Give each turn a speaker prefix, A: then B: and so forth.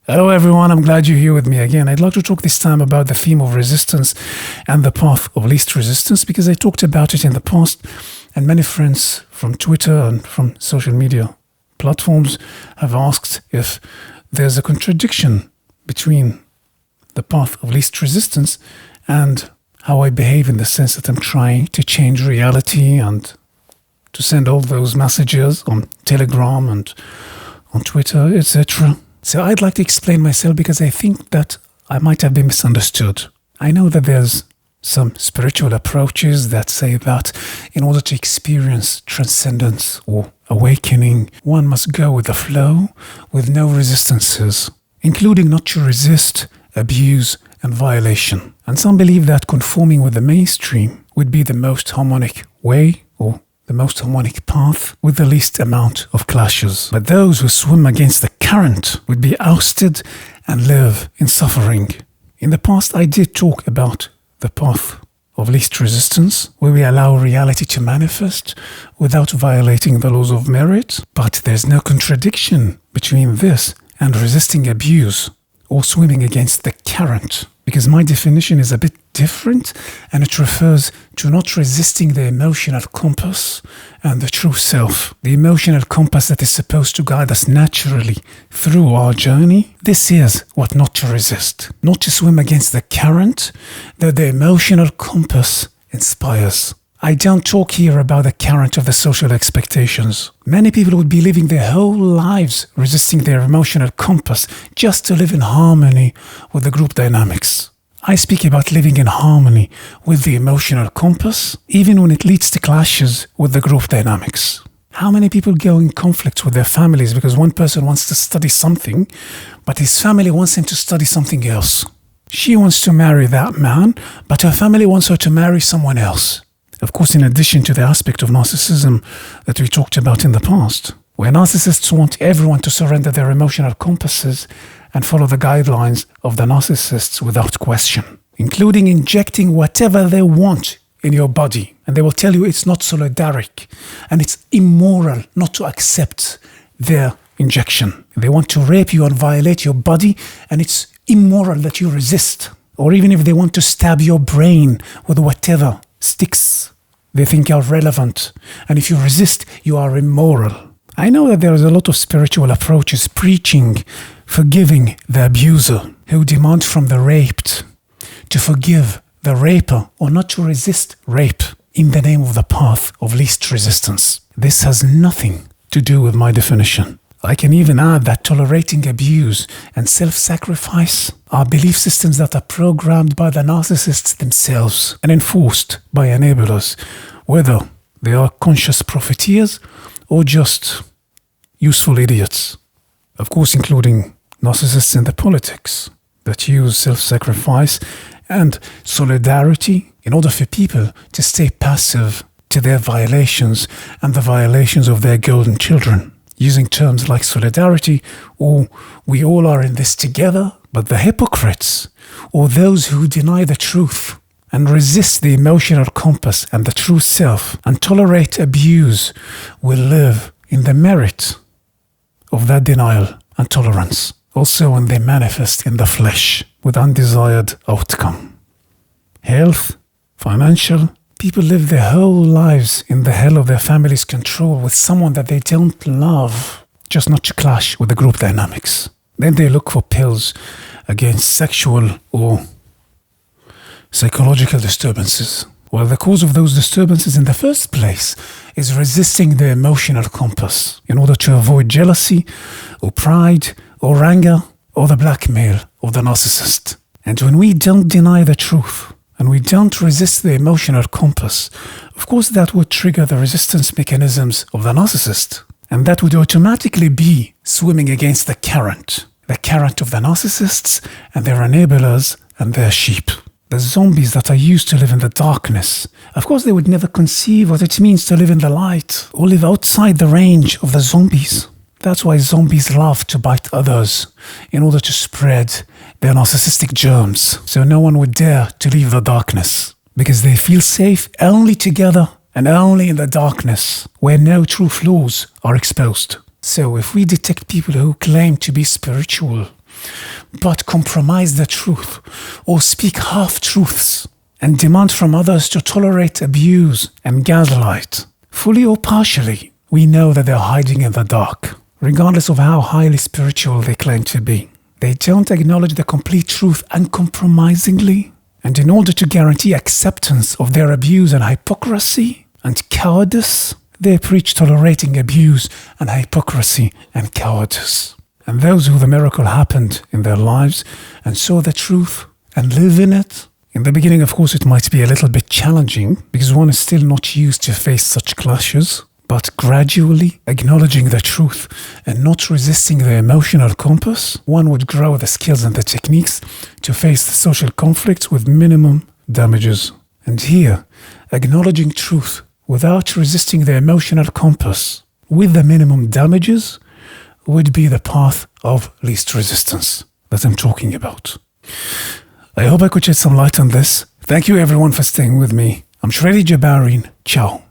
A: Hello everyone, I'm glad you're here with me again. I'd like to talk this time about the theme of resistance and the path of least resistance because I talked about it in the past and many friends from Twitter and from social media platforms have asked if there's a contradiction between the path of least resistance and how I behave in the sense that I'm trying to change reality and to send all those messages on Telegram and on Twitter, etc. So I'd like to explain myself because I think that I might have been misunderstood. I know that there's some spiritual approaches that say that in order to experience transcendence or awakening, one must go with the flow with no resistances, including not to resist, abuse, and violation. And some believe that conforming with the mainstream would be the most harmonic way or the most harmonic path with the least amount of clashes. But those who swim against the current would be ousted and live in suffering. In the past, I did talk about the path of least resistance, where we allow reality to manifest without violating the laws of merit. But there's no contradiction between this and resisting abuse or swimming against the current, because my definition is a bit different and it refers to not resisting the emotional compass and the true self, the emotional compass that is supposed to guide us naturally through our journey. This is what not to resist, not to swim against the current that the emotional compass inspires. I don't talk here about the current of the social expectations. Many people would be living their whole lives resisting their emotional compass just to live in harmony with the group dynamics. I speak about living in harmony with the emotional compass, even when it leads to clashes with the group dynamics. How many people go in conflict with their families because one person wants to study something, but his family wants him to study something else? She wants to marry that man, but her family wants her to marry someone else. Of course, in addition to the aspect of narcissism that we talked about in the past, where narcissists want everyone to surrender their emotional compasses and follow the guidelines of the narcissists without question, including injecting whatever they want in your body. And they will tell you it's not solidaric and it's immoral not to accept their injection. They want to rape you and violate your body, and it's immoral that you resist. Or even if they want to stab your brain with whatever sticks they think are relevant, and if you resist, you are immoral. I know that there is a lot of spiritual approaches preaching forgiving the abuser, who demand from the raped to forgive the raper or not to resist rape in the name of the path of least resistance. This has nothing to do with my definition. I can even add that tolerating abuse and self-sacrifice are belief systems that are programmed by the narcissists themselves and enforced by enablers, whether they are conscious profiteers or just useful idiots. Of course, including narcissists in the politics that use self-sacrifice and solidarity in order for people to stay passive to their violations and the violations of their golden children, using terms like solidarity or we all are in this together. But the hypocrites, or those who deny the truth and resist the emotional compass and the true self and tolerate abuse, will live in the merit of that denial and tolerance, also when they manifest in the flesh with undesired outcome. Health, financial, people live their whole lives in the hell of their family's control with someone that they don't love, just not to clash with the group dynamics. Then they look for pills against sexual or psychological disturbances, while the cause of those disturbances in the first place is resisting the emotional compass in order to avoid jealousy or pride or anger or the blackmail of the narcissist. And when we don't deny the truth and we don't resist the emotional compass, of course that would trigger the resistance mechanisms of the narcissist. And that would automatically be swimming against the current of the narcissists and their enablers and their sheep. The zombies that are used to live in the darkness. Of course, they would never conceive what it means to live in the light or live outside the range of the zombies. That's why zombies love to bite others in order to spread their narcissistic germs. So no one would dare to leave the darkness because they feel safe only together and only in the darkness where no true flaws are exposed. So if we detect people who claim to be spiritual but compromise the truth or speak half-truths and demand from others to tolerate abuse and gaslight, fully or partially, we know that they're hiding in the dark, regardless of how highly spiritual they claim to be. They don't acknowledge the complete truth uncompromisingly, and in order to guarantee acceptance of their abuse and hypocrisy and cowardice, they preach tolerating abuse and hypocrisy and cowardice. And those who the miracle happened in their lives and saw the truth and live in it, in the beginning, of course, it might be a little bit challenging because one is still not used to face such clashes, but gradually acknowledging the truth and not resisting the emotional compass, one would grow the skills and the techniques to face the social conflicts with minimum damages. And here, acknowledging truth without resisting the emotional compass with the minimum damages would be the path of least resistance that I'm talking about. I hope I could shed some light on this. Thank you everyone for staying with me. I'm Shredy Jabarin. Ciao.